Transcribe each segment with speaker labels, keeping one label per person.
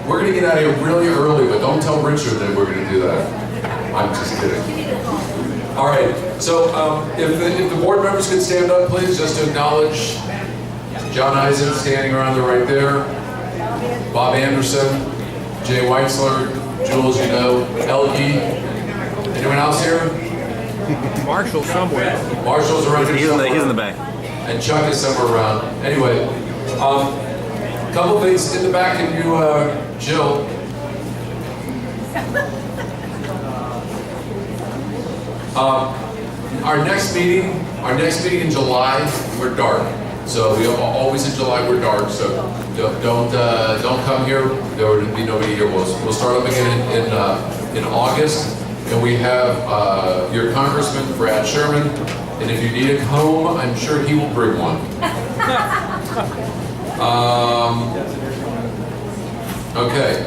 Speaker 1: We're going to get out of here really early, but don't tell Richard that we're going to do that. I'm just kidding. All right, so if the board members could stand up, please, just to acknowledge John Eisen standing around there right there, Bob Anderson, Jay Weitzler, Jules, you know, Elke. Anyone else here?
Speaker 2: Marshall somewhere.
Speaker 1: Marshall's around here.
Speaker 2: He's in the back.
Speaker 1: And Chuck is somewhere around. Anyway, couple things in the back of you, Jill. Our next meeting in July, we're dark. So we always in July we're dark. So don't come here. There will be nobody here. We'll start up again in August, and we have your Congressman Brad Sherman. And if you need a comb, I'm sure he will bring one. Okay.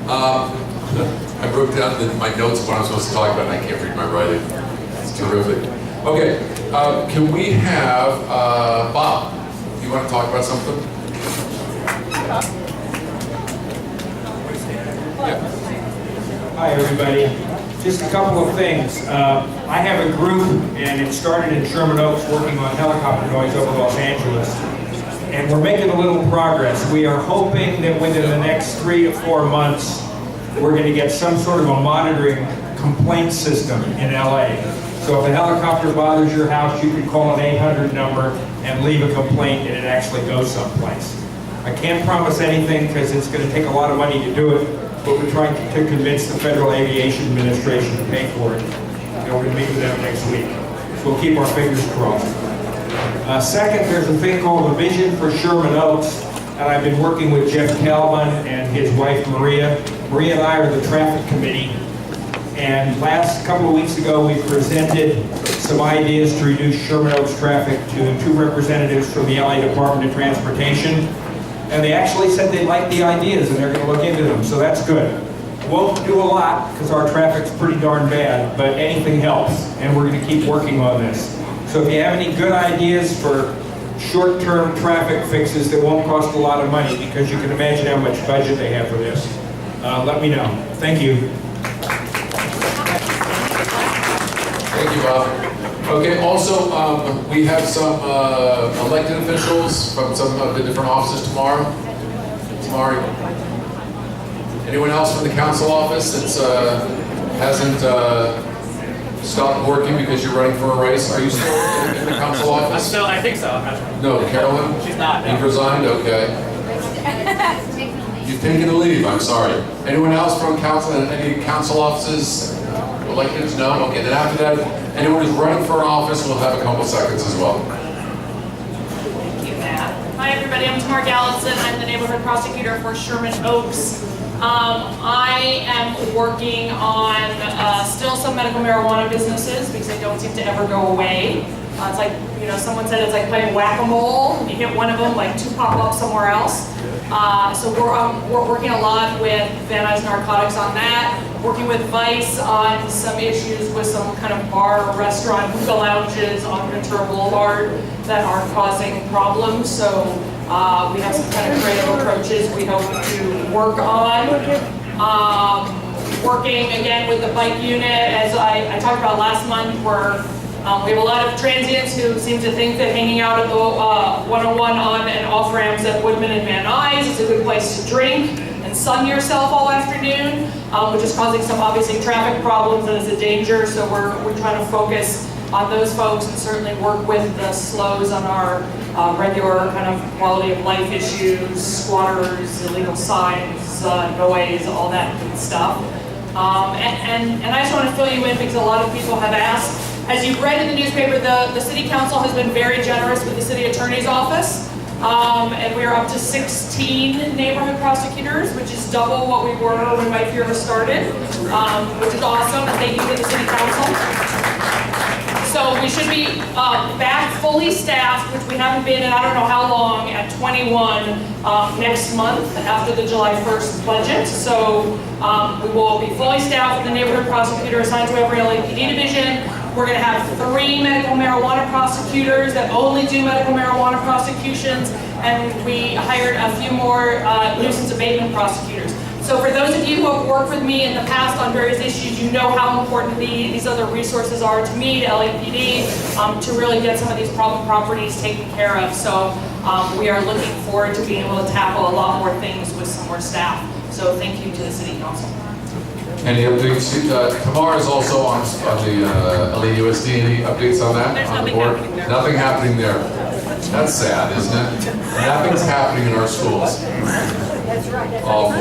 Speaker 1: I wrote down my notes of what I'm supposed to talk about, and I can't read my writing. It's terrific. Okay, can we have Bob? You want to talk about something? Yeah.
Speaker 3: Hi, everybody. Just a couple of things. I have a group, and it started in Sherman Oaks, working on helicopter noise over Los Angeles. And we're making a little progress. We are hoping that within the next 3 to 4 months, we're going to get some sort of a monitoring complaint system in LA. So if a helicopter bothers your house, you can call an 800 number and leave a complaint, and it actually goes someplace. I can't promise anything because it's going to take a lot of money to do it, but we're trying to convince the Federal Aviation Administration to pay for it. And we're going to meet with them next week. So we'll keep our fingers crossed. Second, there's a thing called the Vision for Sherman Oaks, and I've been working with Jeff Calvin and his wife Maria. Maria and I are the traffic committee, and last couple of weeks ago we presented some ideas to reduce Sherman Oaks traffic to 2 representatives from the LA Department of Transportation, and they actually said they like the ideas and they're going to look into them, so that's good. Won't do a lot because our traffic's pretty darn bad, but anything helps, and we're going to keep working on this. So if you have any good ideas for short-term traffic fixes that won't cost a lot of money, because you can imagine how much budget they have for this, let me know. Thank you.
Speaker 1: Thank you, Bob. Okay, also, we have some elected officials from some of the different offices tomorrow. Anyone else from the council office that hasn't stopped working because you're running for a race? Are you still in the council office?
Speaker 4: I think so. I'm not sure.
Speaker 1: No, Carolyn?
Speaker 4: She's not. No.
Speaker 1: You've resigned? Okay. You've taken a leave, I'm sorry. Anyone else from council, any council offices? Elected? No? Okay, then after that, anyone who's running for an office will have a couple seconds as well.
Speaker 5: Thank you, Matt. Hi, everybody. I'm Tamar Gallison. I'm the neighborhood prosecutor for Sherman Oaks. I am working on still some medical marijuana businesses because they don't seem to ever go away. It's like, you know, someone said it's like playing whack-a-mole. You hit one of them, like 2 pop up somewhere else. So we're working a lot with Van Nuys Narcotics on that. Working with Vice on some issues with some kind of bar, restaurant, hookah lounges on Ventura Boulevard that are causing problems. So we have some kind of creative approaches we hope to work on. Working again with the bike unit, as I talked about last month, where we have a lot of transients who seem to think that hanging out at the 101 on and off ramps at Woodman and Van Nuys is a good place to drink and sun yourself all afternoon, which is causing some obviously traffic problems and is a danger. So we're trying to focus on those folks and certainly work with the slows on our regular kind of quality of life issues, squatters, illegal signs, noise, all that good stuff. And I just want to fill you in because a lot of people have asked. As you've read in the newspaper, the City Council has been very generous with the City Attorney's Office. And we are up to 16 neighborhood prosecutors, which is double what we were when my firm started, which is awesome. Thank you to the City Council. So we should be back fully staffed, which we haven't been in I don't know how long, at 21 next month after the July 1st budget. So we will be fully staffed with the neighborhood prosecutor assigned to every LAPD division. We're going to have 3 medical marijuana prosecutors that only do medical marijuana prosecutions, and we hired a few more nuisance abatement prosecutors. So for those of you who have worked with me in the past on various issues, you know how important these other resources are to me, to LAPD, to really get some of these problem properties taken care of. So we are looking forward to being able to tackle a lot more things with some more staff. So thank you to the City Council.
Speaker 1: Any updates? Tamar is also on the LAUSD. Any updates on that?
Speaker 5: There's
Speaker 1: on the
Speaker 5: nothing
Speaker 1: board?
Speaker 5: happening there.
Speaker 1: Nothing happening there. That's sad, isn't it? Nothing's happening in our schools. Awful.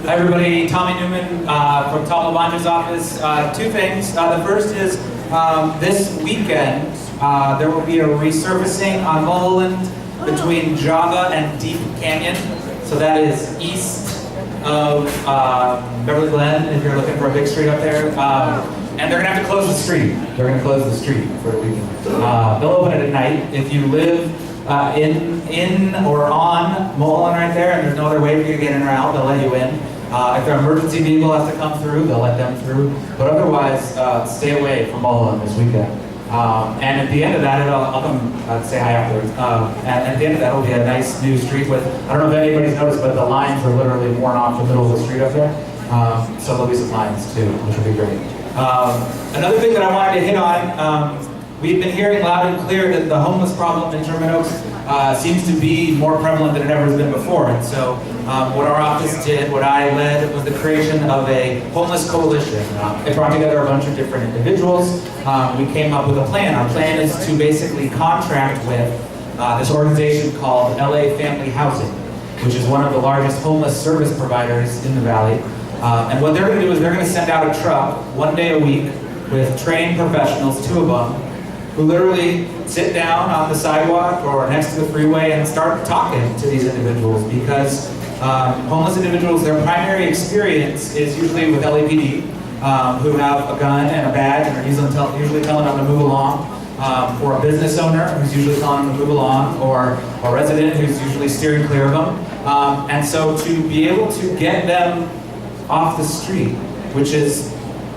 Speaker 4: Hi everybody, Tommy Newman from Tom LaBonge's office. Two things. The first is this weekend there will be a resurfacing on Mulholland between Java and Deep Canyon. So that is east of Beverly Glen if you're looking for a big street up there. And they're going to have to close the street. They're going to close the street for the weekend. They'll open it at night. If you live in or on Mulholland right there, and there's no other way for you to get in or out, they'll let you in. If their emergency vehicle has to come through, they'll let them through. But otherwise, stay away from Mulholland this weekend. And at the end of that, I'll come say hi afterwards. And at the end of that, will be a nice new street with, I don't know if anybody's noticed, but the lines are literally worn off the middle of the street up there. So there'll be some lines too, which will be great. Another thing that I wanted to hit on, we've been hearing loud and clear that the homeless problem in Sherman Oaks seems to be more prevalent than it ever has been before. And so what our office did, what I led, was the creation of a homeless coalition. It brought together a bunch of different individuals. We came up with a plan. Our plan is to basically contract with this organization called LA Family Housing, which is one of the largest homeless service providers in the Valley. And what they're going to do is they're going to send out a truck 1 day a week with trained professionals, 2 of them, who literally sit down on the sidewalk or next to the freeway and start talking to these individuals, because homeless individuals, their primary experience is usually with LAPD, who have a gun and a badge and are usually telling them to move along, or a business owner who's usually telling them to move along, or a resident who's usually steering clear of them. And so to be able to get them off the street, which is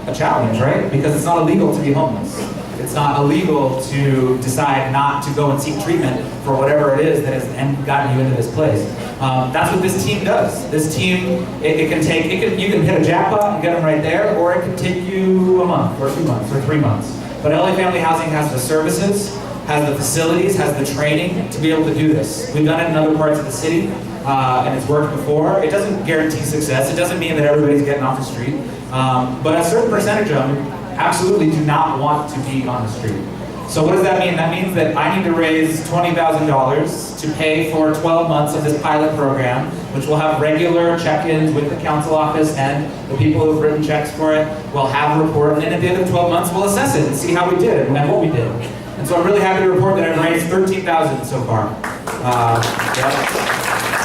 Speaker 4: a challenge, right? Because it's not illegal to be homeless. It's not illegal to decide not to go and seek treatment for whatever it is that has gotten you into this place. That's what this team does. This team, you can hit a jackpot and get them right there, or it can take you a month, or 2 months, or 3 months. But LA Family Housing has the services, has the facilities, has the training to be able to do this. We've done it in other parts of the city, and it's worked before. It doesn't guarantee success. It doesn't mean that everybody's getting off the street. But a certain percentage of them absolutely do not want to be on the street. So what does that mean? That means that I need to raise $20,000 to pay for 12 months of this pilot program, which will have regular check-ins with the council office, and the people who have written checks for it will have a report, and then at the end of 12 months we'll assess it and see how we did and what we did. And so I'm really happy to report that I've raised $13,000 so far.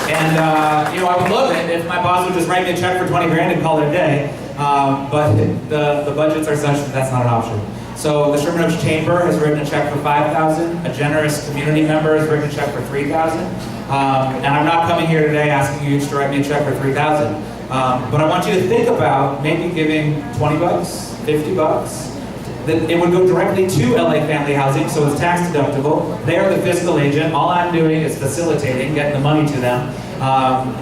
Speaker 4: And I would love it if my boss would just write me a check for 20 grand and call it a day. But the budgets are such that that's not an option. So the Sherman Oaks Chamber has written a check for $5,000. A generous community member has written a check for $3,000. And I'm not coming here today asking you to write me a check for $3,000. But I want you to think about maybe giving 20 bucks, 50 bucks. That it would go directly to LA Family Housing, so it's tax deductible. They are the fiscal agent. All I'm doing is facilitating, getting the money to them.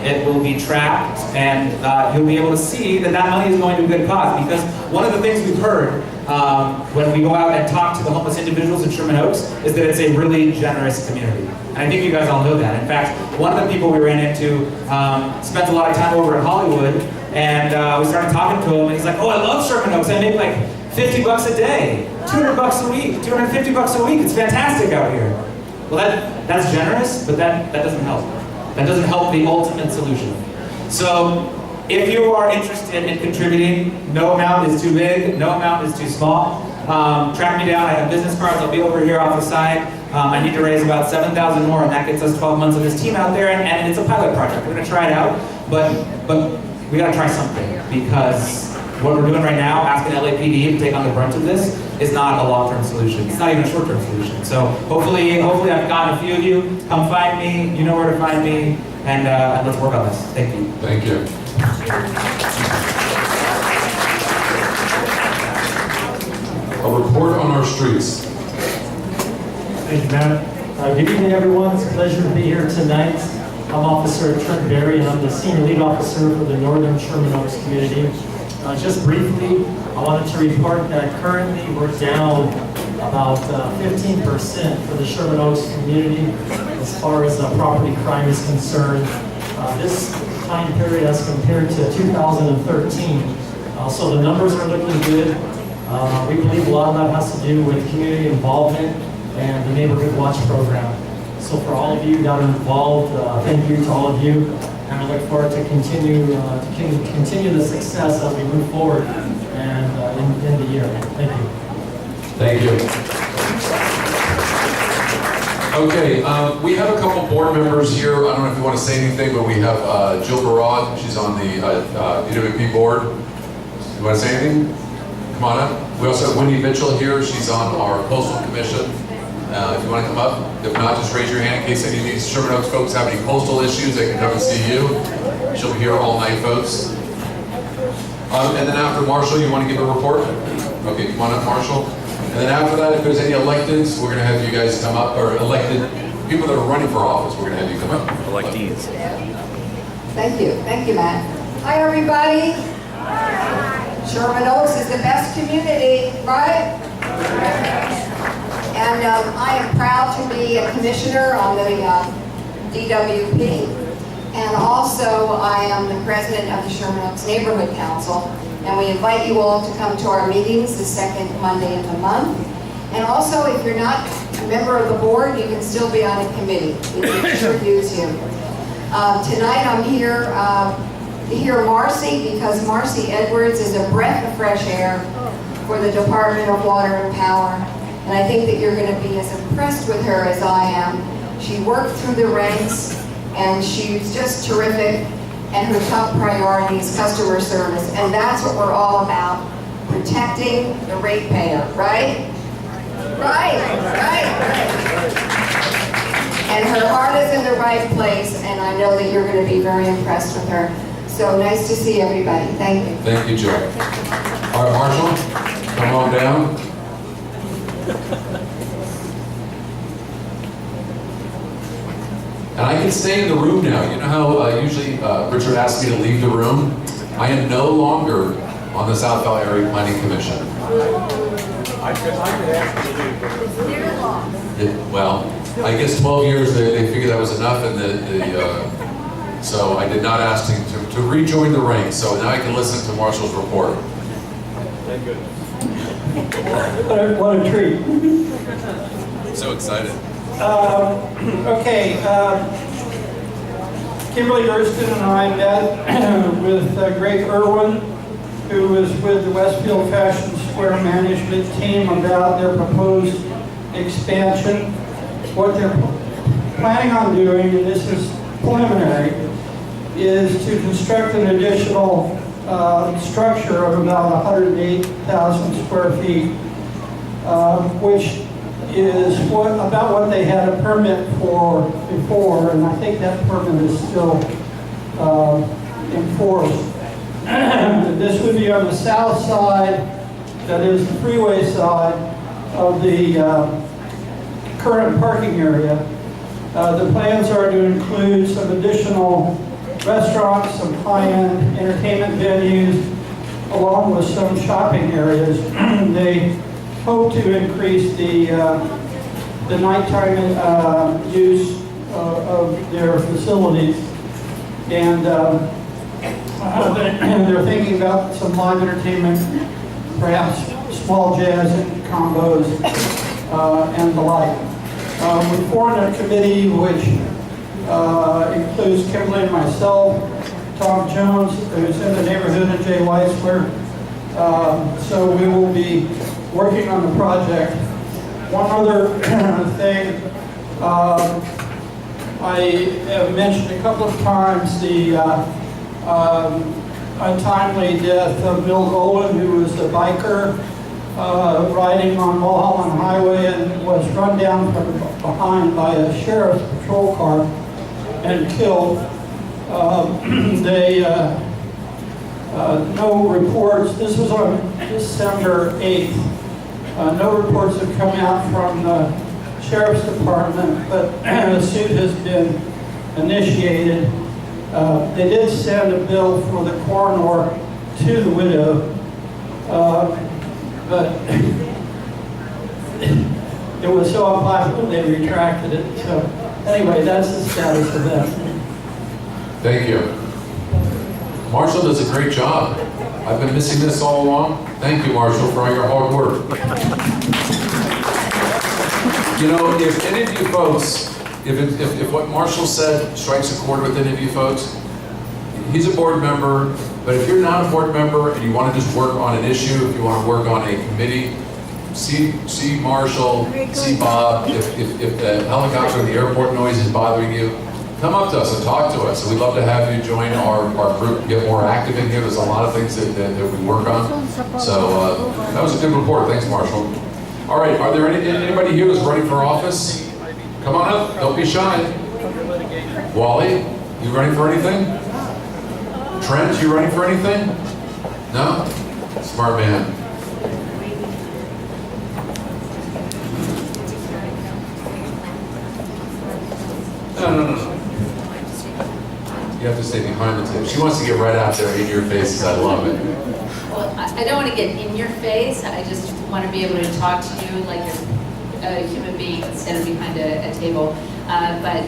Speaker 4: It will be tracked, and you'll be able to see that that money is going to a good cause. Because one of the things we've heard when we go out and talk to the homeless individuals in Sherman Oaks is that it's a really generous community. And I think you guys all know that. In fact, one of the people we ran into spends a lot of time over in Hollywood, and we started talking to him, and he's like, "Oh, I love Sherman Oaks. I make like 50 bucks a day, 200 bucks a week, 250 bucks a week. It's fantastic out here." Well, that's generous, but that doesn't help. That doesn't help the ultimate solution. So if you are interested in contributing, no amount is too big, no amount is too small. Track me down. I have business cards. I'll be over here off the side. I need to raise about 7,000 more, and that gets us 12 months of this team out there, and it's a pilot project. We're going to try it out, but we got to try something, because what we're doing right now, asking LAPD to take on the brunt of this, is not a long-term solution. It's not even a short-term solution. So hopefully I've gotten a few of you. Come find me. You know where to find me, and let's work on this. Thank you.
Speaker 1: Thank you. A report on our streets.
Speaker 6: Thank you, Matt. Good evening, everyone. It's a pleasure to be here tonight. I'm Officer Trent Berry, and I'm the Senior Lead Officer for the Northern Sherman Oaks community. Just briefly, I wanted to report that currently we're down about 15% for the Sherman Oaks community as far as property crime is concerned. This time period as compared to 2013. So the numbers are looking good. We believe a lot of that has to do with community involvement and the Neighborhood Watch program. So for all of you that are involved, thank you to all of you, and I look forward to continue the success as we move forward and in the year. Thank you.
Speaker 1: Thank you. Okay, we have a couple board members here. I don't know if you want to say anything, but we have Jill Barad. She's on the EWP board. You want to say anything? Come on up. We also have Wendy Mitchell here. She's on our Postal Commission. If you want to come up. If not, just raise your hand in case any of these Sherman Oaks folks have any postal issues. They can come and see you. She'll be here all night, folks. And then after Marshall, you want to give a report? Okay, come on up, Marshall. And then after that, if there's any electeds, we're going to have you guys come up, or elected people that are running for office, we're going to have you come up.
Speaker 2: Electees.
Speaker 7: Thank you, Matt. Hi, everybody. Sherman Oaks is the best community, right? And I am proud to be a commissioner on the DWP. And also, I am the president of the Sherman Oaks Neighborhood Council. And we invite you all to come to our meetings the second Monday of the month. And also, if you're not a member of the board, you can still be on a committee. We can sure use you. Tonight I'm here to hear Marcie, because Marcie Edwards is a breath of fresh air for the Department of Water and Power. And I think that you're going to be as impressed with her as I am. She worked through the ranks, and she's just terrific. And her top priority is customer service. And that's what we're all about, protecting the ratepayer, right? Right. And her heart is in the right place, and I know that you're going to be very impressed with her. So nice to see everybody. Thank you.
Speaker 1: Thank you, Joe. All right, Marshall, come on down. And I can stay in the room now. You know how usually Richard asks me to leave the room? I am no longer on the South Valley Area Planning Commission.
Speaker 2: I could ask you to leave.
Speaker 1: Well, I guess 12 years they figured that was enough, and so I did not ask him to rejoin the ranks. So now I can listen to Marshall's report.
Speaker 2: Thank goodness.
Speaker 8: What a treat.
Speaker 1: So excited.
Speaker 8: Okay, Kimberly Durston and I met with Greg Irwin, who was with the Westfield Fashion Square management team about their proposed expansion. What they're planning on doing, and this is preliminary, is to construct an additional structure of about 108,000 square feet, which is about what they had a permit for before, and I think that permit is still in force. This would be on the south side, that is the freeway side of the current parking area. The plans are to include some additional restaurants, some high-end entertainment venues, along with some shopping areas. They hope to increase the nighttime use of their facilities, and they're thinking about some live entertainment, perhaps small jazz combos, and the like. We formed a committee which includes Kimberly and myself, Tom Jones, who's in the neighborhood, and Jay Weisler. So we will be working on the project. One other thing, I have mentioned a couple of times the untimely death of Bill Golan, who was a biker riding on Mulholland Highway and was run down from behind by a sheriff's patrol car and killed. No reports, this was on December 8th, no reports have come out from the Sheriff's Department, but a suit has been initiated. They did send a bill for the coroner to the widow, but it was so unpopular they retracted it. So anyway, that's the status of that.
Speaker 1: Thank you. Marshall does a great job. I've been missing this all along. Thank you, Marshall, for all your hard work. You know, if any of you folks, if what Marshall said strikes a chord with any of you folks, he's a board member, but if you're not a board member and you want to just work on an issue, if you want to work on a committee, see Marshall, see Bob. If the helicopter or the airport noise is bothering you, come up to us and talk to us. We'd love to have you join our group and get more active in here. There's a lot of things that we work on. So that was a good report. Thanks, Marshall. All right, are there anybody here who's running for office? Come on up, don't be shy. Wally, you running for anything? Trent, you running for anything? No? Smart man. No. You have to stay behind the table. She wants to get right out there in your faces. I love it.
Speaker 9: Well, I don't want to get in your face. I just want to be able to talk to you like a human being instead of behind a table. But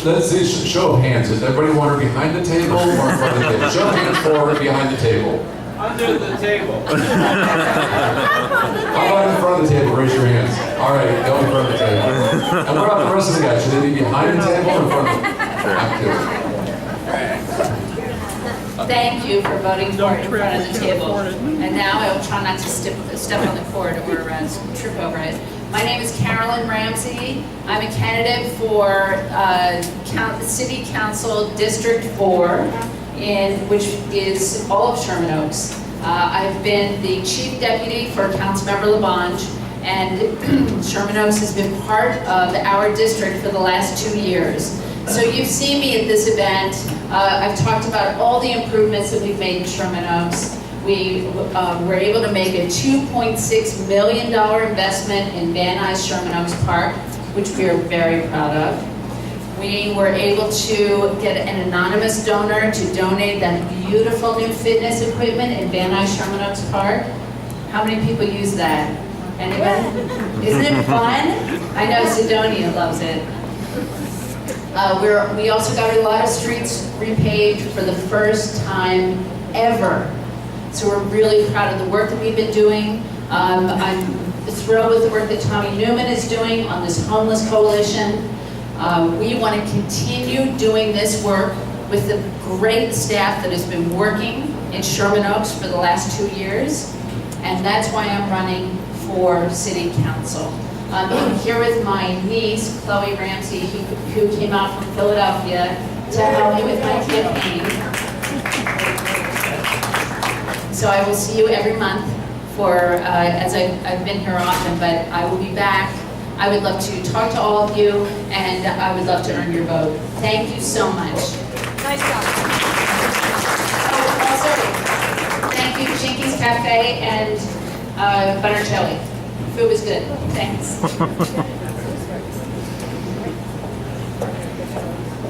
Speaker 1: let's see, show of hands. Does everybody want her behind the table or in front of the table? Show of hands for her behind the table.
Speaker 2: Under the table.
Speaker 1: How about in front of the table? Raise your hands. All right, go in front of the table. And what about the rest of the guys? Should they be behind the table or in front of the table?
Speaker 9: thank you for voting for it in front of the table. And now I will try not to step on the cord or trip over it. My name is Carolyn Ramsey. I'm a candidate for City Council District 4, which is all of Sherman Oaks. I've been the Chief Deputy for Councilmember LaBonge, and Sherman Oaks has been part of our district for the last 2 years. So you've seen me at this event. I've talked about all the improvements that we've made in Sherman Oaks. We were able to make a $2.6 million investment in Van Nuys Sherman Oaks Park, which we are very proud of. We were able to get an anonymous donor to donate that beautiful new fitness equipment in Van Nuys Sherman Oaks Park. How many people use that? Anybody? Isn't it fun? I know Sidonia loves it. We also got a lot of streets repaved for the first time ever. So we're really proud of the work that we've been doing. I'm thrilled with the work that Tommy Newman is doing on this homeless coalition. We want to continue doing this work with the great staff that has been working in Sherman Oaks for the last 2 years. And that's why I'm running for City Council. I'm here with my niece, Chloe Ramsey, who came out from Philadelphia to help me with my campaign. So I will see you every month as I've been here often, but I will be back. I would love to talk to all of you, and I would love to earn your vote. Thank you so much.
Speaker 5: Nice job.
Speaker 9: Oh, also, thank you, Chinky's Cafe and Butter Chili. Food was good. Thanks.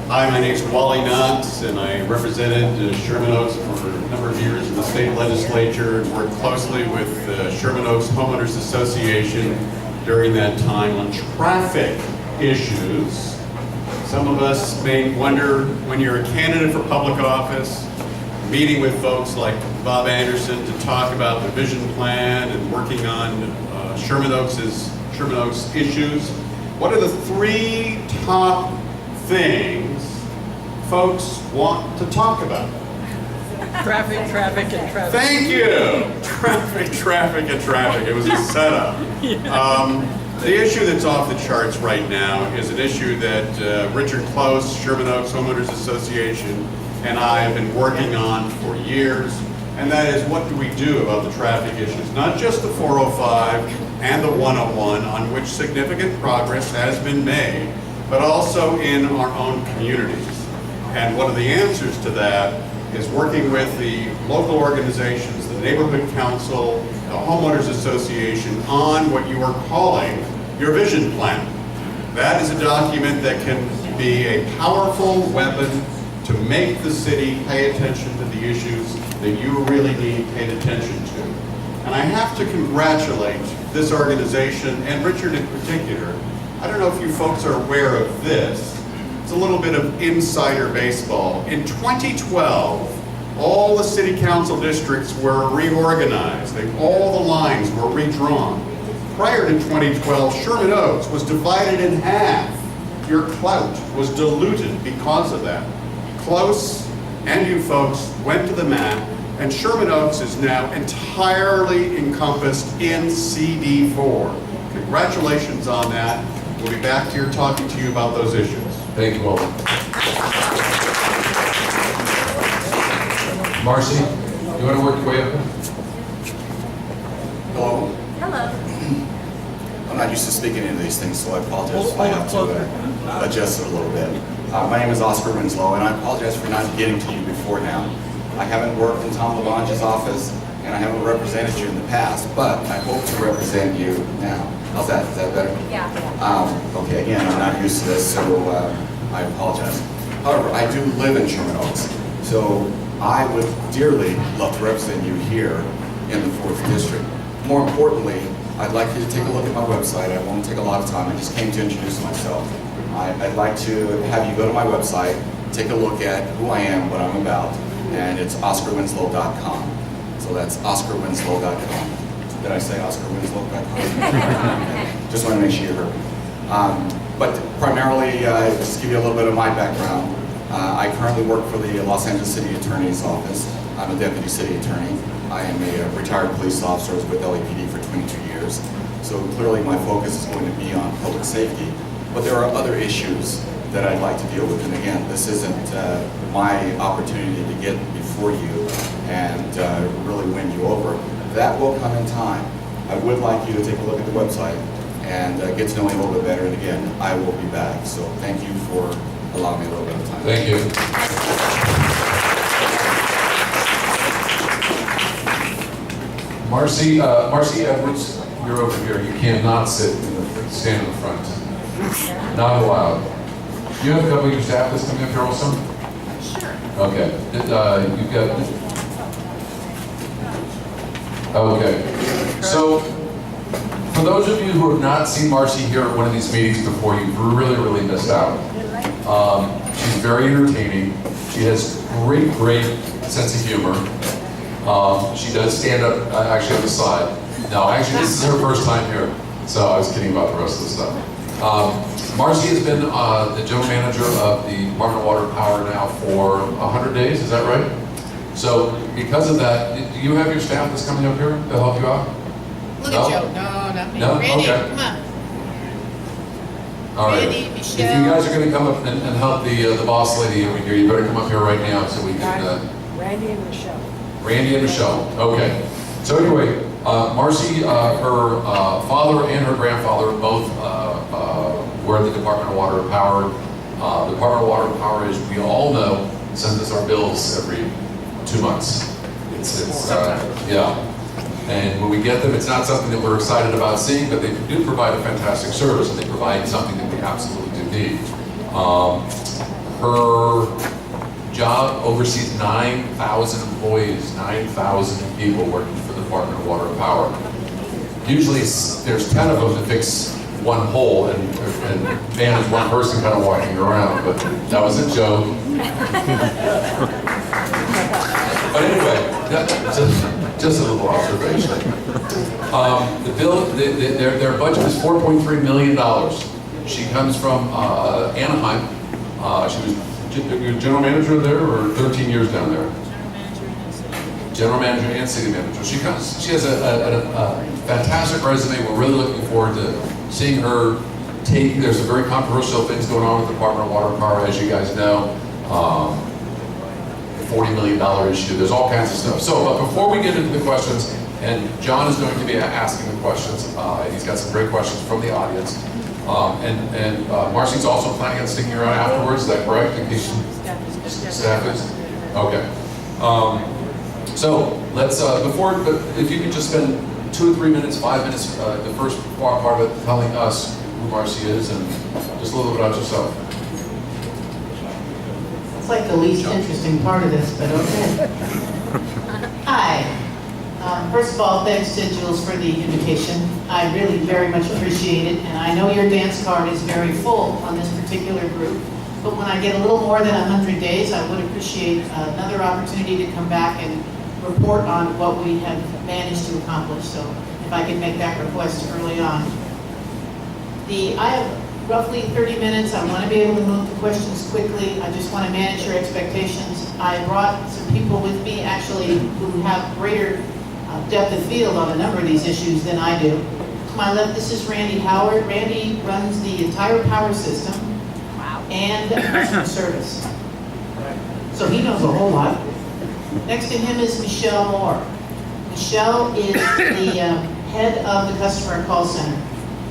Speaker 10: Hi, my name is Wally Knotts, and I represented Sherman Oaks for a number of years in the state legislature and worked closely with the Sherman Oaks Homeowners Association during that time on traffic issues. Some of us may wonder, when you're a candidate for public office, meeting with folks like Bob Anderson to talk about the vision plan and working on Sherman Oaks issues, what are the 3 top things folks want to talk about?
Speaker 8: Traffic, and traffic.
Speaker 10: Thank you! Traffic, and traffic. It was a setup. The issue that's off the charts right now is an issue that Richard Close, Sherman Oaks Homeowners Association, and I have been working on for years, and that is, what do we do about the traffic issues? Not just the 405 and the 101, on which significant progress has been made, but also in our own communities. And one of the answers to that is working with the local organizations, the neighborhood council, the homeowners association, on what you are calling your vision plan. That is a document that can be a powerful weapon to make the city pay attention to the issues that you really need paid attention to. And I have to congratulate this organization, and Richard in particular. I don't know if you folks are aware of this. It's a little bit of insider baseball. In 2012, all the city council districts were reorganized. All the lines were redrawn. Prior to 2012, Sherman Oaks was divided in half. Your clout was diluted because of that. Close and you folks went to the map, and Sherman Oaks is now entirely encompassed in CD4. Congratulations on that. We'll be back here talking to you about those issues.
Speaker 1: Thank you all. Marcie, you want to work your way up?
Speaker 11: Hello.
Speaker 12: Hello.
Speaker 11: I'm not used to speaking into these things, so I apologize if I have to adjust it a little bit. My name is Oscar Winslow, and I apologize for not getting to you before now. I haven't worked in Tom Lavange's office, and I haven't represented you in the past, but I hope to represent you now. How's that? Is that better?
Speaker 12: Yeah.
Speaker 11: Okay, again, I'm not used to this, so I apologize. However, I do live in Sherman Oaks, so I would dearly love to represent you here in the 4th District. More importantly, I'd like you to take a look at my website. I won't take a lot of time. I just came to introduce myself. I'd like to have you go to my website, take a look at who I am, what I'm about, and it's OscarWinslow.com. So that's OscarWinslow.com. Did I say OscarWinslow.com? Just want to make sure you heard me. But primarily, just to give you a little bit of my background, I currently work for the Los Angeles City Attorney's Office. I'm a deputy city attorney. I am a retired police officer. I was with LAPD for 22 years. So clearly my focus is going to be on public safety. But there are other issues that I'd like to deal with. And again, this isn't my opportunity to get before you and really win you over. That will come in time. I would like you to take a look at the website and get to know me a little bit better. And again, I will be back. So thank you for allowing me a little bit of time.
Speaker 1: Thank you. Marcie Edwards, you're over here. You cannot stand in the front. Not allowed. You have a couple of your staff that's coming up here also?
Speaker 12: Sure.
Speaker 1: Okay. You've got. Okay. So, for those of you who have not seen Marcie here at one of these meetings before, you've really missed out. She's very entertaining. She has great sense of humor. She does stand up actually on the side. No, actually this is her first time here, so I was kidding about the rest of the stuff. Marcie has been the general manager of the Department of Water and Power now for 100 days, is that right? So because of that, do you have your staff that's coming up here to help you out?
Speaker 12: Look
Speaker 1: No?
Speaker 12: at Joe. No, not me.
Speaker 1: No?
Speaker 12: Randy,
Speaker 1: Okay.
Speaker 12: come on.
Speaker 1: All right.
Speaker 12: Randy,
Speaker 1: If
Speaker 12: Michelle.
Speaker 1: you guys are going to come up and help the boss lady over here, you better come up here right now so we can...
Speaker 13: Randy and Michelle.
Speaker 1: Randy and Michelle. Okay. So anyway, Marcie, her father and her grandfather both were in the Department of Water and Power. The Department of Water and Power, as we all know, sends us our bills every 2 months. Yeah. And when we get them, it's not something that we're excited about seeing, but they do provide a fantastic service, and they provide something that we absolutely do need. Her job oversees 9,000 employees, 9,000 people working for the Department of Water and Power. Usually there's 10 of them to fix one hole, and man is one person kind of walking around, but that was a joke. But anyway, just a little observation. Their budget is $4.3 million. She comes from Anaheim. She was general manager there, or 13 years down there? General manager and city manager. She has a fantastic resume. We're really looking forward to seeing her take. There's some very controversial things going on with the Department of Water and Power, as you guys know. The $40 million issue. There's all kinds of stuff. So, but before we get into the questions, and John is going to be asking the questions. He's got some great questions from the audience. Marcie's also planning on sticking around afterwards. Is that correct? In case staff is? Okay. So let's if you could just spend 2 or 3 minutes, 5 minutes, the first part of it, telling us who Marcie is and just a little bit about yourself.
Speaker 13: It's like the least interesting part of this, but okay. Hi. First of all, thanks to Jules for the invitation. I really very much appreciate it, and I know your dance card is very full on this particular group, but when I get a little more than 100 days, I would appreciate another opportunity to come back and report on what we have managed to accomplish. So if I could make that request early on. I have roughly 30 minutes. I want to be able to move to questions quickly. I just want to manage your expectations. I brought some people with me actually who have greater depth of field on a number of these issues than I do. To my left, this is Randy Howard. Randy runs the entire power system and customer service. So he knows a whole lot. Next to him is Michelle Moore. Michelle is the head of the customer call center.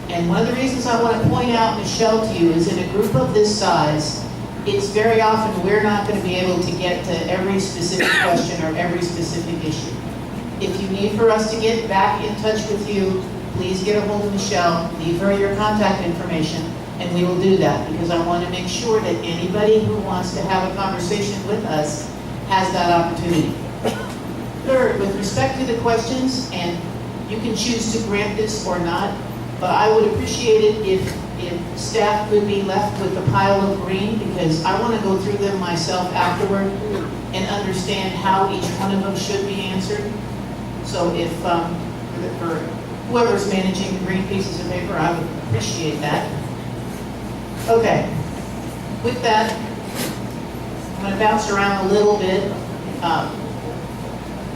Speaker 13: And one of the reasons I want to point out Michelle to you is in a group of this size, it's very often we're not going to be able to get to every specific question or every specific issue. If you need for us to get back in touch with you, please get a hold of Michelle, leave her your contact information, and we will do that because I want to make sure that anybody who wants to have a conversation with us has that opportunity. Third, with respect to the questions, and you can choose to grant this or not, but I would appreciate it if staff could be left with a pile of green because I want to go through them myself afterward and understand how each one of them should be answered. So if, for whoever's managing the green pieces of paper, I would appreciate that. Okay, with that, I'm going to bounce around a little bit.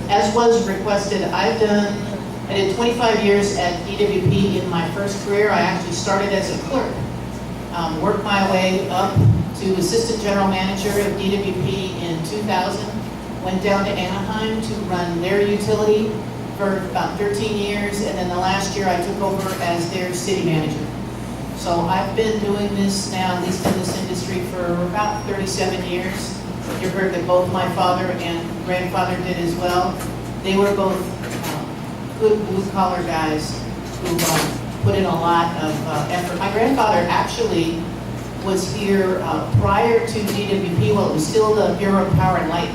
Speaker 13: As was requested, I did 25 years at DWP in my first career. I actually started as a clerk, worked my way up to assistant general manager of DWP in 2000, went down to Anaheim to run their utility for about 13 years, and then the last year I took over as their city manager. So I've been doing this now, at least in this industry, for about 37 years. You heard that both my father and grandfather did as well. They were both good blue-collar guys who put in a lot of effort. My grandfather actually was here prior to DWP, well, it was still the Bureau of Power and Light.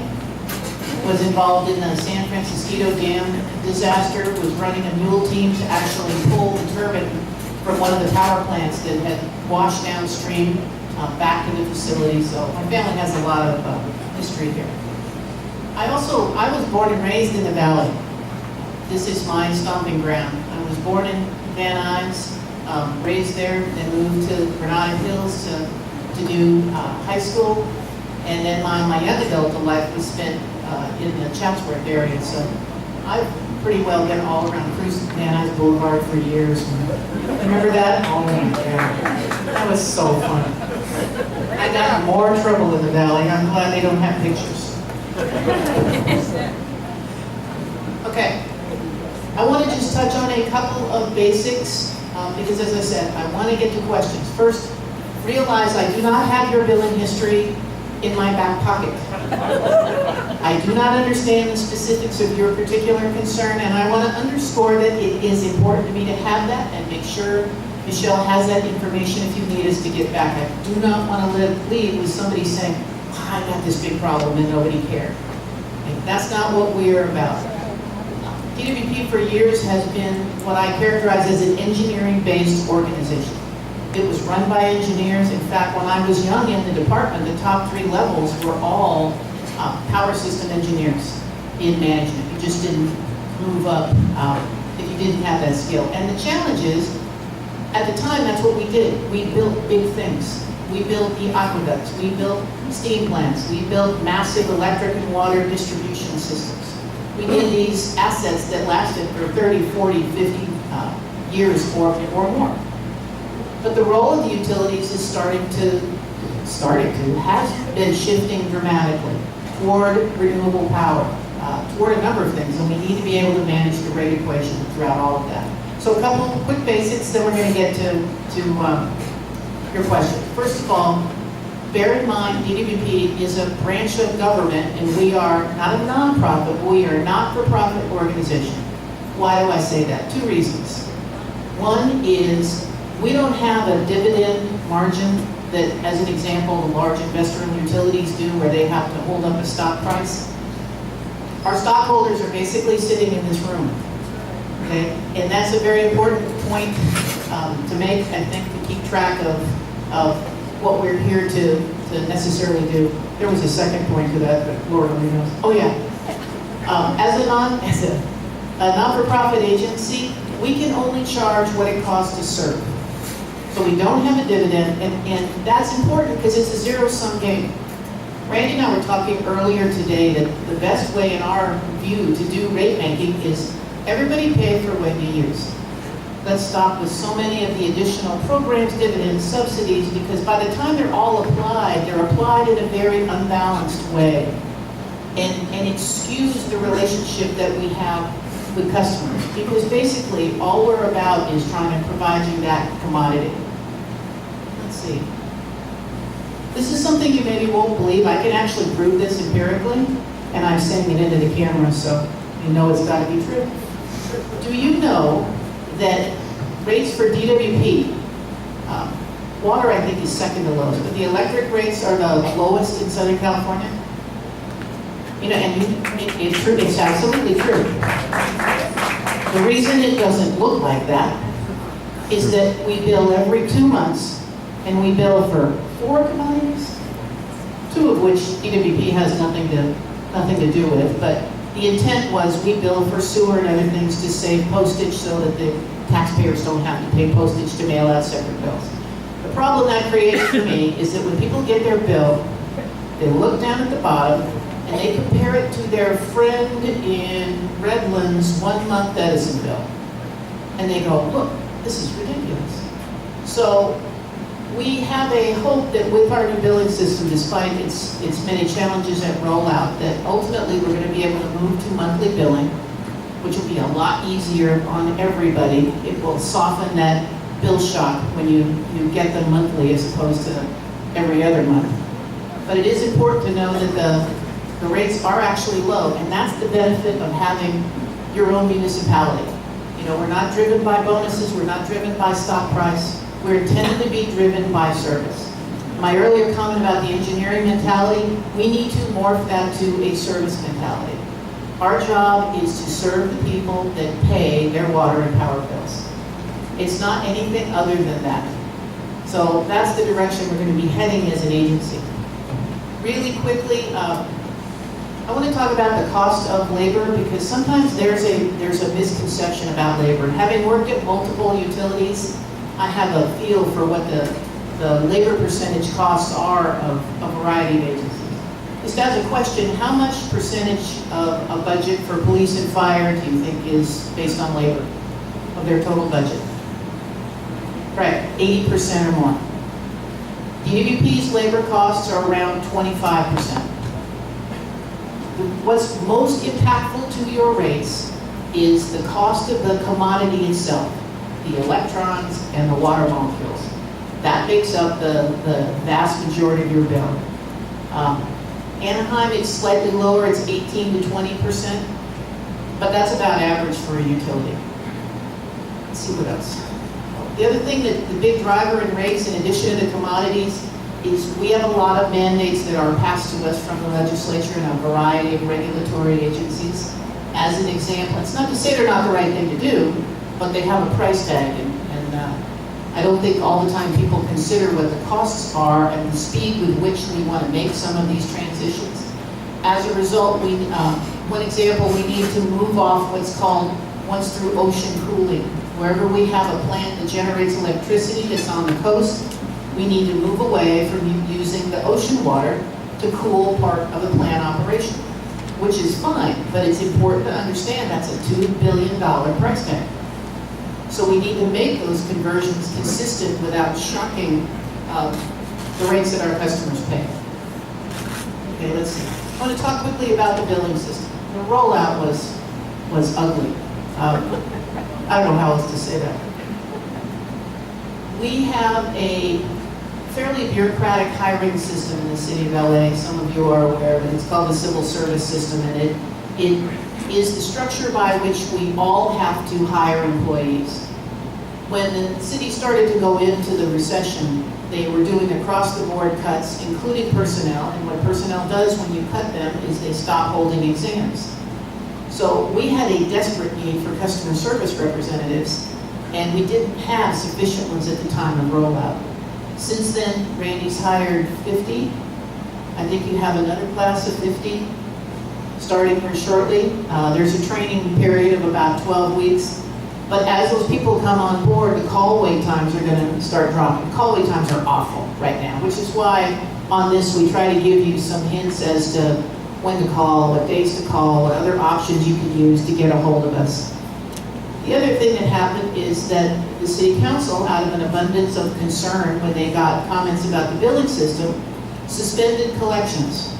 Speaker 13: Was involved in the San Francisco Dam disaster, was running a mule team to actually pull the turbine from one of the power plants that had washed downstream back to the facility. So my family has a lot of history here. I was born and raised in the Valley. This is my stomping ground. I was born in Van Nuys, raised there, then moved to Granada Hills to do high school, and then my young adult life was spent in the Chatsworth area. So I've pretty well been all around cruising Van Nuys Boulevard for years. Remember that? Oh my God, that was so fun. I got in more trouble in the Valley. I'm glad they don't have pictures. Okay. I want to just touch on a couple of basics because, as I said, I want to get to questions. First, realize I do not have your billing history in my back pocket. I do not understand the specifics of your particular concern, and I want to underscore that it is important to me to have that and make sure Michelle has that information if you need us to get back. I do not want to leave with somebody saying, I got this big problem and nobody cared. And that's not what we're about. DWP for years has been what I characterize as an engineering-based organization. It was run by engineers. In fact, when I was young in the department, the top 3 levels were all power system engineers in management. You just didn't move up if you didn't have that skill. And the challenge is, at the time, that's what we did. We built big things. We built the aqueducts. We built steam plants. We built massive electric and water distribution systems. We did these assets that lasted for 30, 40, 50 years or more. But the role of the utilities is has been shifting dramatically toward renewable power, toward a number of things, and we need to be able to manage the rate equation throughout all of that. So a couple of quick basics, then we're going to get to your question. First of all, bear in mind, DWP is a branch of government, and we are not a nonprofit, we are a not-for-profit organization. Why do I say that? 2 reasons. One is We don't have a dividend margin that, as an example, the large investor-owned utilities do, where they have to hold up a stock price. Our stockholders are basically sitting in this room, okay? And that's a very important point to make, I think, to keep track of what we're here to necessarily do. There was a second point to that, but Lord only knows. Oh yeah, as a non-for-profit agency, we can only charge what it costs to serve. So we don't have a dividend, and that's important because it's a zero-sum game. Randy and I were talking earlier today that the best way in our view to do rate making is everybody pay for what you use. Let's stop with so many of the additional programs, dividends, subsidies, because by the time they're all applied, they're applied in a very unbalanced way. And it skews the relationship that we have with customers. Because basically, all we're about is trying to provide you that commodity. Let's see. This is something you maybe won't believe. I can actually prove this empirically, and I'm saying it into the camera, so you know it's got to be true. Do you know that rates for DWP, water I think is second to lowest, but the electric rates are the lowest in Southern California? You know, and it's true, it's absolutely true. The reason it doesn't look like that is that we bill every 2 months, and we bill for 4 commodities, 2 of which DWP has nothing to do with, but the intent was we bill for sewer and other things to save postage so that the taxpayers don't have to pay postage to mail out separate bills. The problem that creates for me is that when people get their bill, they look down at the bottom and they compare it to their friend in Redlands 1-month Edison bill. And they go, look, this is ridiculous. So we have a hope that with our new billing system, despite its many challenges at rollout, that ultimately we're going to be able to move to monthly billing, which will be a lot easier on everybody. It will soften that bill shock when you get them monthly as opposed to every other month. But it is important to know that the rates are actually low, and that's the benefit of having your own municipality. You know, we're not driven by bonuses, we're not driven by stock price. We're intended to be driven by service. My earlier comment about the engineering mentality, we need to morph that to a service mentality. Our job is to serve the people that pay their water and power bills. It's not anything other than that. So that's the direction we're going to be heading as an agency. Really quickly, I want to talk about the cost of labor because sometimes there's a misconception about labor. And having worked at multiple utilities, I have a feel for what the labor percentage costs are of a variety of agencies. Just as a question, how much percentage of a budget for police and fire do you think is based on labor of their total budget? Right, 80% or more. DWP's labor costs are around 25%. What's most impactful to your rates is the cost of the commodity itself, the electrons and the water molecules. That makes up the vast majority of your bill. Anaheim, it's slightly lower, it's 18 to 20%, but that's about average for a utility. Let's see what else. The other thing that the big driver in rates, in addition to the commodities, is we have a lot of mandates that are passed to us from the legislature and a variety of regulatory agencies. As an example, it's not to say they're not the right thing to do, but they have a price tag, and I don't think all the time people consider what the costs are and the speed with which we want to make some of these transitions. As a result, one example, we need to move off what's called once through ocean cooling. Wherever we have a plant that generates electricity that's on the coast, we need to move away from using the ocean water to cool part of the plant operation, which is fine, but it's important to understand that's a $2 billion price tag. So we need to make those conversions consistent without shocking the rates that our customers pay. Okay, let's see. I want to talk quickly about the billing system. The rollout was ugly. I don't know how else to say that. We have a fairly bureaucratic hiring system in the city of LA. Some of you are aware of it. It's called the civil service system, and it is the structure by which we all have to hire employees. When the city started to go into the recession, they were doing across-the-board cuts, including personnel, and what personnel does when you cut them is they stop holding exams. So we had a desperate need for customer service representatives, and we didn't have sufficient ones at the time of rollout. Since then, Randy's hired 50. I think you have another class of 50 starting here shortly. There's a training period of about 12 weeks. But as those people come on board, the call wait times are going to start dropping. Call wait times are awful right now, which is why on this we try to give you some hints as to when to call, what days to call, what other options you can use to get a hold of us. The other thing that happened is that the city council, out of an abundance of concern when they got comments about the billing system, suspended collections.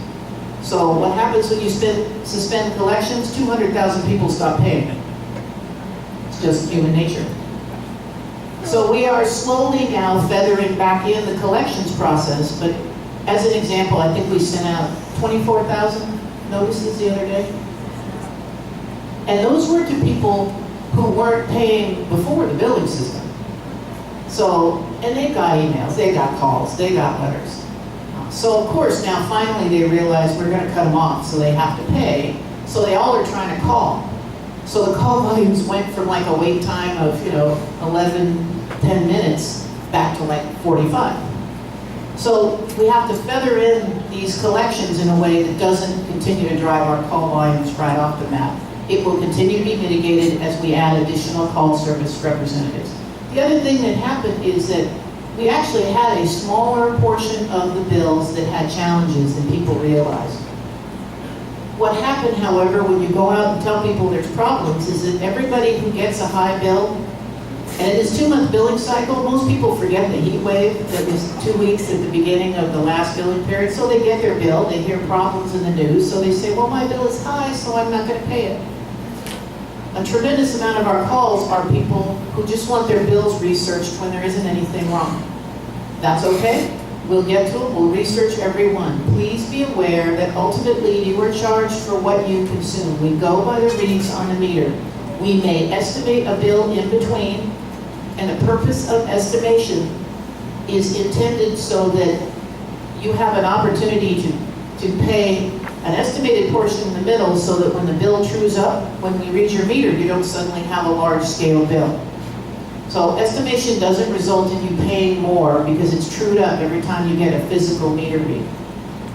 Speaker 13: So what happens when you suspend collections? 200,000 people stop paying. Just human nature. So we are slowly now feathering back in the collections process, but as an example, I think we sent out 24,000 notices the other day. And those were to people who weren't paying before the billing system. So, and they got emails, they got calls, they got letters. So of course now finally they realize we're going to cut them off, so they have to pay. So they all are trying to call. So the call volumes went from like a wait time of, 11, 10 minutes back to like 45. So we have to feather in these collections in a way that doesn't continue to drive our call volumes right off the map. It will continue to be mitigated as we add additional call service representatives. The other thing that happened is that we actually had a smaller portion of the bills that had challenges than people realized. What happened, however, when you go out and tell people there's problems is that everybody who gets a high bill, and it is 2-month billing cycle, most people forget the heat wave that was 2 weeks at the beginning of the last billing period, so they get their bill, they hear problems in the news, so they say, well, my bill is high, so I'm not going to pay it. A tremendous amount of our calls are people who just want their bills researched when there isn't anything wrong. That's okay. We'll get to it. We'll research every one. Please be aware that ultimately you are charged for what you consume. We go by the reads on the meter. We may estimate a bill in between, and the purpose of estimation is intended so that you have an opportunity to pay an estimated portion in the middle so that when the bill trues up, when we read your meter, you don't suddenly have a large scale bill. So estimation doesn't result in you paying more because it's trued up every time you get a physical meter read.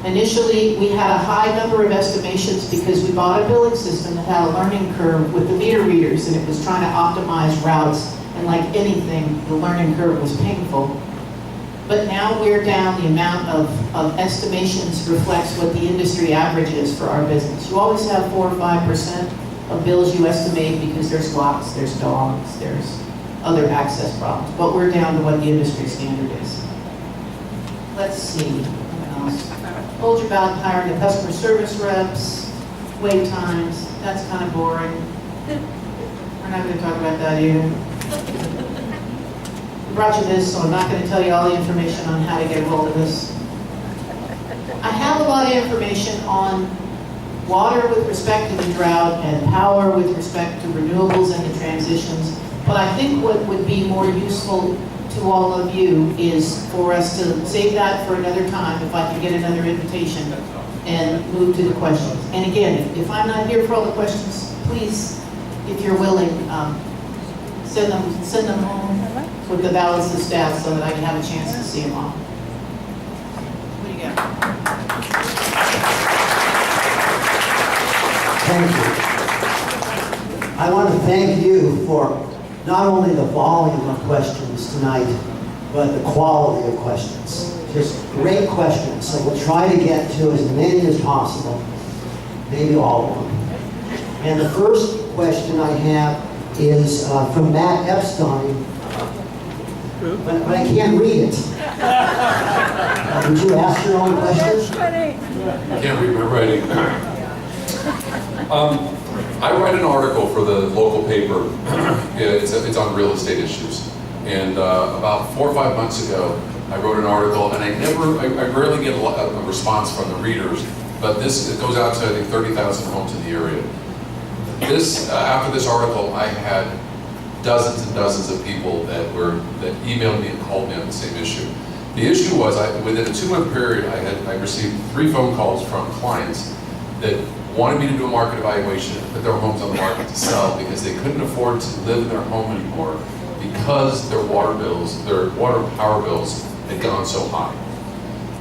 Speaker 13: Initially, we had a high number of estimations because we bought a billing system that had a learning curve with the meter readers, and it was trying to optimize routes, and like anything, the learning curve was painful. But now we're down, the amount of estimations reflects what the industry average is for our business. You always have 4 or 5% of bills you estimate because there's locks, there's dogs, there's other access problems, but we're down to what the industry standard is. Let's see, what else? Told you about hiring the customer service reps, wait times, that's kind of boring. We're not going to talk about that either. I brought you this, so I'm not going to tell you all the information on how to get a hold of this. I have a lot of information on water with respect to the drought and power with respect to renewables and the transitions. But I think what would be more useful to all of you is for us to save that for another time, if I can get another invitation, and move to the questions. And again, if I'm not here for all the questions, please, if you're willing, send them home with the balance of staff so that I can have a chance to see them all. What do you got?
Speaker 14: Thank you. I want to thank you for not only the volume of questions tonight, but the quality of questions. Just great questions. So we'll try to get to as many as possible, maybe all of them. And the first question I have is from Matt Epstein, but I can't read it. Would you ask your own question?
Speaker 1: I can't read my writing. I write an article for the local paper. It's on real estate issues. And about 4 or 5 months ago, I wrote an article, and I rarely get a response from the readers, but it goes out to, I think, 30,000 homes in the area. After this article, I had dozens and dozens of people that emailed me and called me on the same issue. The issue was, within a 2-month period, I received 3 phone calls from clients that wanted me to do a market evaluation and put their homes on the market to sell because they couldn't afford to live in their home anymore because their water power bills had gone so high.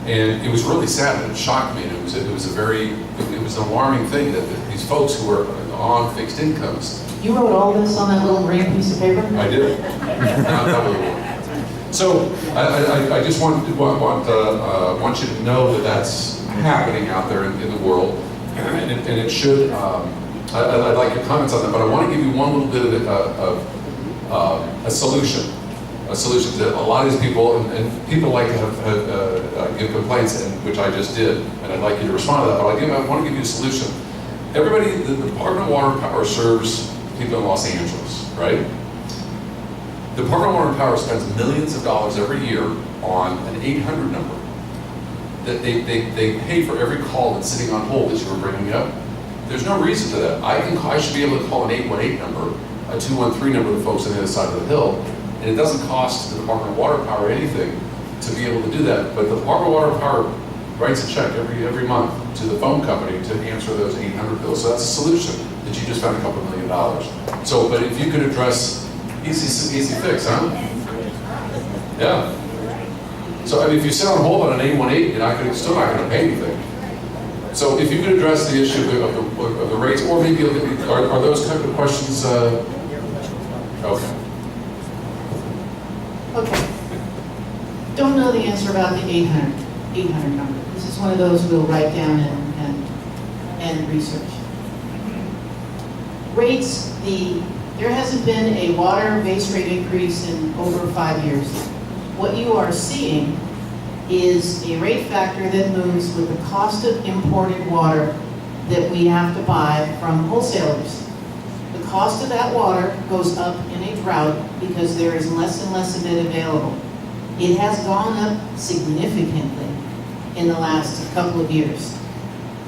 Speaker 1: And it was really sad, and it shocked me, and it was an alarming thing that these folks who are on fixed incomes.
Speaker 13: You wrote all this on that little green piece of paper?
Speaker 1: I did. That was one. So I just want you to know that that's happening out there in the world, and it should. I'd like your comments on that, but I want to give you one little bit of a solution. A solution that a lot of these people, and people like to have give complaints, and which I just did, and I'd like you to respond to that, but I want to give you a solution. Everybody, the Department of Water and Power serves people in Los Angeles, right? The Department of Water and Power spends millions of dollars every year on an 800 number. That they pay for every call that's sitting on hold that you were bringing up. There's no reason to that. I should be able to call an 818 number, a 213 number, the folks on the other side of the hill, and it doesn't cost the Department of Water and Power anything to be able to do that. But the Department of Water and Power writes a check every month to the phone company to answer those 800 bills. So that's a solution that you just found a couple $1 million. So, but if you could address, easy fix, huh? Yeah. So I mean, if you sit on hold on an 818, you're still not going to pay anything. So if you could address the issue of the rates, or maybe are those type of questions? Okay.
Speaker 13: Okay. Don't know the answer about the 800 number. This is one of those we'll write down and research. Rates, there hasn't been a water base rate increase in over 5 years. What you are seeing is a rate factor that moves with the cost of imported water that we have to buy from wholesalers. The cost of that water goes up in a drought because there is less and less of it available. It has gone up significantly in the last couple of years.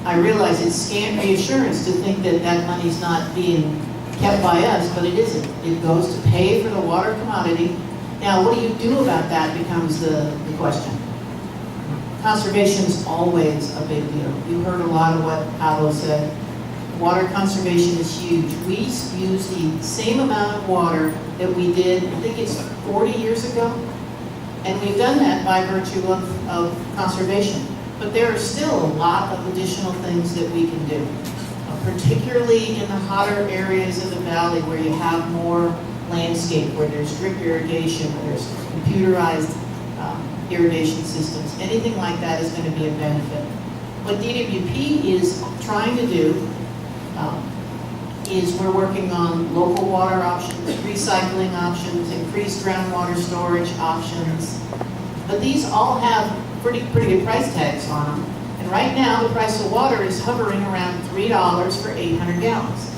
Speaker 13: I realize it's scant reassurance to think that that money's not being kept by us, but it isn't. It goes to pay for the water commodity. Now, what do you do about that becomes the question. Conservation's always a big deal. You heard a lot of what Paolo said. Water conservation is huge. We use the same amount of water that we did, I think it's 40 years ago, and we've done that by virtue of conservation. But there are still a lot of additional things that we can do, particularly in the hotter areas of the valley where you have more landscape, where there's drip irrigation, where there's computerized irrigation systems. Anything like that is going to be a benefit. What DWP is trying to do is we're working on local water options, recycling options, increased groundwater storage options. But these all have pretty good price tags on them. And right now, the price of water is hovering around $3 for 800 gallons.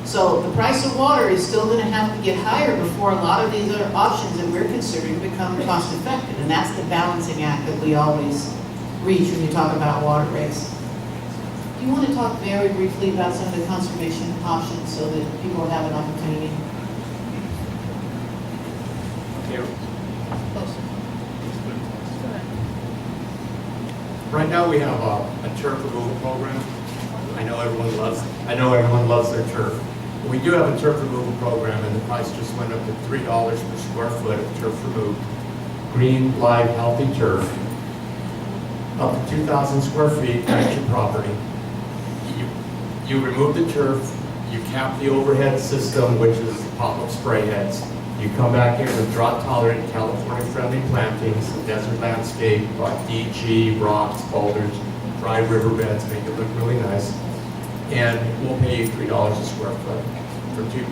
Speaker 13: So the price of water is still going to have to get higher before a lot of these other options that we're considering become cost effective. And that's the balancing act that we always reach when you talk about water rates. Do you want to talk very briefly about some of the conservation options so that people have an opportunity?
Speaker 2: Right now we have a turf removal program. I know everyone loves their turf. We do have a turf removal program, and the price just went up to $3 per square foot of turf removed. Green, live, healthy turf. Up to 2,000 square feet at your property. You remove the turf, you cap the overhead system, which is pop-up spray heads. You come back in with drought-tolerant, California-friendly plantings, desert landscape, like DG, rocks, boulders, dry riverbeds, make it look really nice. And we'll pay you $3 a square foot.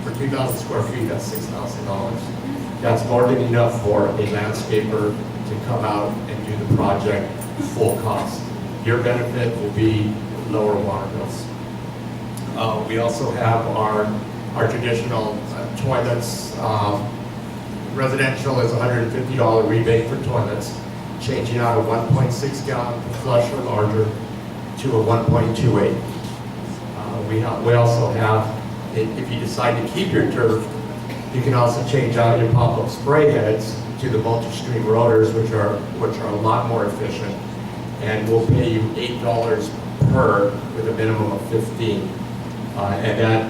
Speaker 2: For 2,000 square feet, that's $6,000. That's more than enough for a landscaper to come out and do the project full cost. Your benefit will be lower water bills. We also have our traditional toilets. Residential is $150 rebate for toilets, changing out a 1.6 gallon flush or larger to a 1.28. We also have, if you decide to keep your turf, You can also change out your pop-up spray heads to the multi-stream rotors, which are a lot more efficient, and we'll pay you $8 per with a minimum of 15, and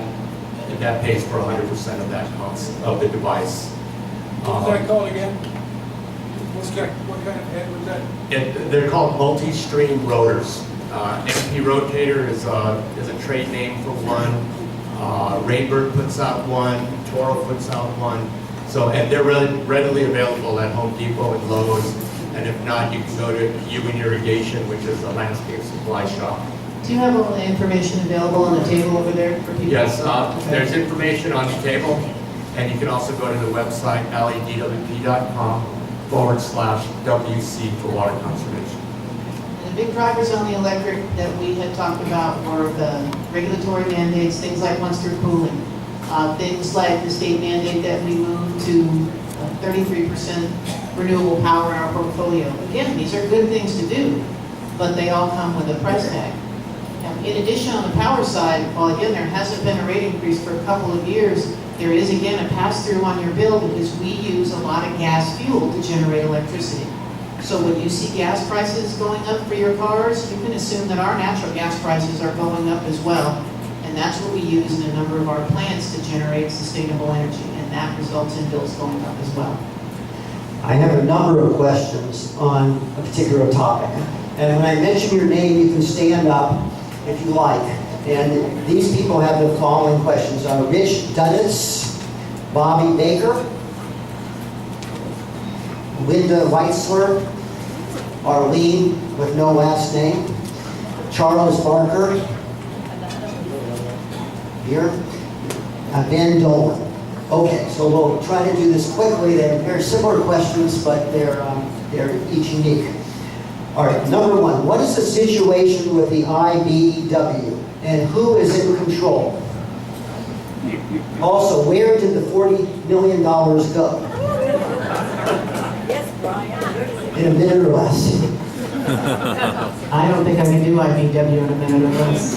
Speaker 2: that pays for 100% of that cost of the device.
Speaker 3: What's that called again? What kind of head was that?
Speaker 2: They're called multi-stream rotors. MP Rotator is a trade name for one. Rainbird puts out one. Toro puts out one. So, and they're readily available at Home Depot and Lowe's. And if not, you can go to Human Irrigation, which is a landscape supply shop.
Speaker 13: Do you have all the information available on the table over there for people?
Speaker 2: Yes, there's information on the table, and you can also go to the website ledwp.com/WC for water conservation.
Speaker 13: And the big drivers on the electric that we had talked about were the regulatory mandates, things like once-through cooling, things like the state mandate that we moved to 33% renewable power in our portfolio. Again, these are good things to do, but they all come with a price tag. In addition, on the power side, while again there hasn't been a rate increase for a couple of years, there is again a pass-through on your bill because we use a lot of gas fuel to generate electricity. So when you see gas prices going up for your cars, you can assume that our natural gas prices are going up as well. And that's what we use in a number of our plants to generate sustainable energy, and that results in bills going up as well.
Speaker 14: I have a number of questions on a particular topic. And when I mention your name, you can stand up if you like. And these people have the following questions. Rich Duddis, Bobby Baker, Linda Weitzler, Arlene with no last name, Charles Barker, here, Ben Dolan. Okay, so we'll try to do this quickly. They're very similar questions, but they're each unique. All right, number one, what is the situation with the IBEW and who is in control? Also, where did the $40 million go? In a minute or less.
Speaker 13: I don't think I can do IBW in a minute or less.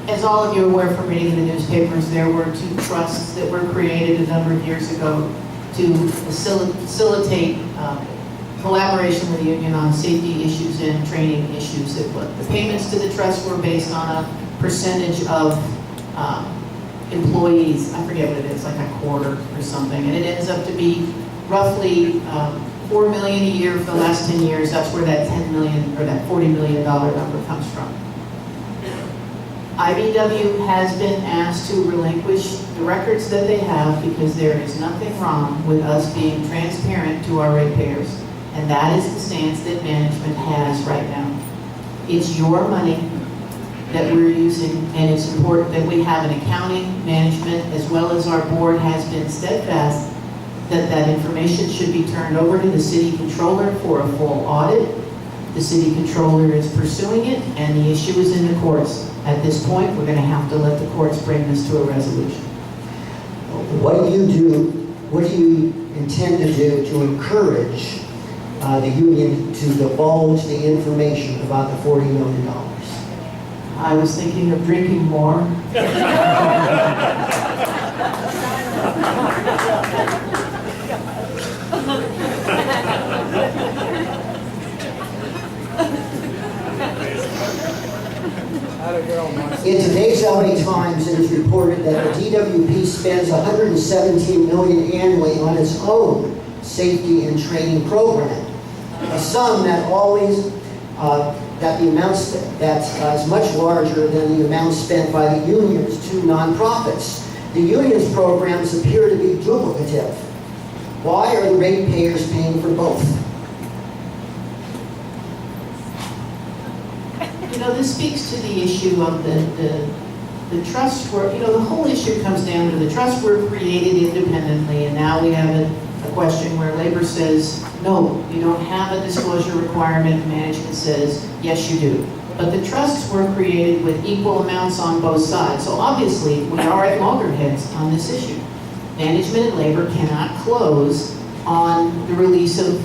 Speaker 13: As all of you are aware from reading the newspapers, there were two trusts that were created a number of years ago to facilitate collaboration with the union on safety issues and training issues. The payments to the trust were based on a percentage of employees. I forget what it is, like a quarter or something. And it ends up to be roughly $4 million a year for the last 10 years. That's where that $10 million or that $40 million number comes from. IBW has been asked to relinquish the records that they have because there is nothing wrong with us being transparent to our ratepayers. And that is the stance that management has right now. It's your money that we're using, and it's important that we have an accounting, management, as well as our board has been steadfast that that information should be turned over to the city controller for a full audit. The city controller is pursuing it, and the issue is in the courts. At this point, we're going to have to let the courts bring this to a resolution.
Speaker 14: What do you intend to do to encourage the union to divulge the information about the $40 million?
Speaker 13: I was thinking of drinking more.
Speaker 14: In today's LA Times, it is reported that the DWP spends $117 million annually on its own safety and training program, a sum that the amounts that is much larger than the amount spent by the union's two nonprofits. The union's programs appear to be duplicative. Why are the ratepayers paying for both?
Speaker 13: You know, this speaks to the issue of the trust were, you know, the whole issue comes down to the trusts were created independently, and now we have a question where labor says, no, you don't have a disclosure requirement, management says, yes, you do. But the trusts were created with equal amounts on both sides. So obviously, we are at loggerheads on this issue. Management and labor cannot close on the release of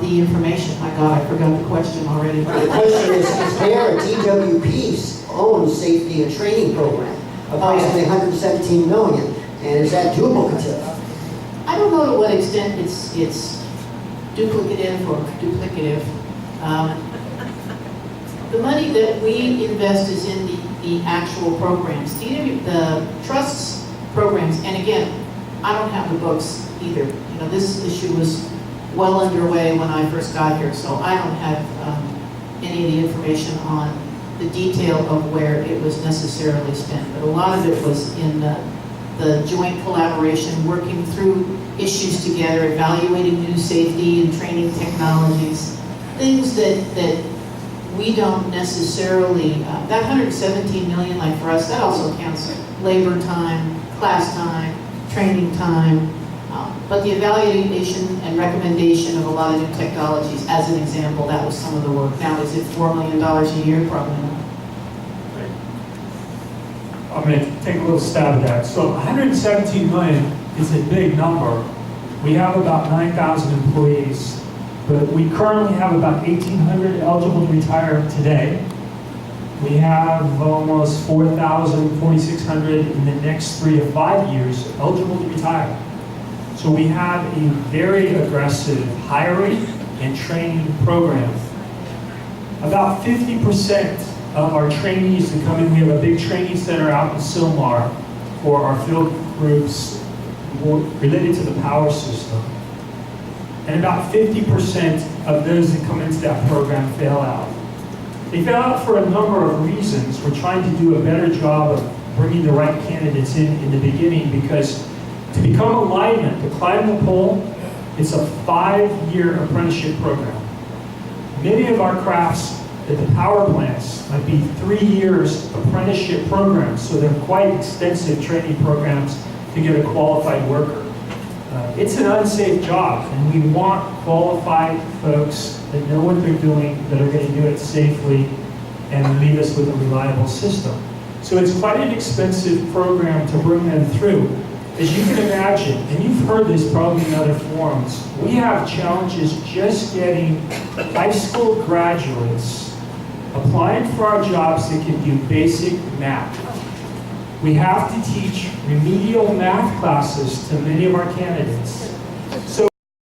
Speaker 13: the information. My God, I forgot the question already.
Speaker 14: The question is there a DWP's own safety and training program? approximately 117 million, and is that duplicative?
Speaker 13: I don't know to what extent it's duplicative or duplicative. The money that we invest is in the actual programs. The trust's programs, and again, I don't have the books either. You know, this issue was well underway when I first got here, so I don't have any of the information on the detail of where it was necessarily spent. But a lot of it was in the joint collaboration, working through issues together, evaluating new safety and training technologies, things that we don't necessarily, that 117 million, like for us, that also counts labor time, class time, training time, but the evaluation and recommendation of a lot of new technologies, as an example, that was some of the work. Now, is it $4 million a year? Probably not.
Speaker 15: I'm going to take a little stab at that. So 117 million is a big number. We have about 9,000 employees, but we currently have about 1,800 eligible to retire today. We have almost 4,000, 4,600 in the next 3 to 5 years eligible to retire. So we have a very aggressive hiring and training program. About 50% of our trainees that come in, we have a big training center out in Sylmar for our field groups related to the power system. And about 50% of those that come into that program fail out. They fail out for a number of reasons. We're trying to do a better job of bringing the right candidates in the beginning, because to become a lineman, to climb the pole, it's a 5-year apprenticeship program. Many of our crafts at the power plants might be 3 years apprenticeship programs, so they're quite extensive training programs to get a qualified worker. It's an unsafe job, and we want qualified folks that know what they're doing, that are going to do it safely, and leave us with a reliable system. So it's quite an expensive program to bring them through. As you can imagine, and you've heard this probably in other forums, we have challenges just getting high school graduates applying for our jobs that can do basic math. We have to teach remedial math classes to many of our candidates.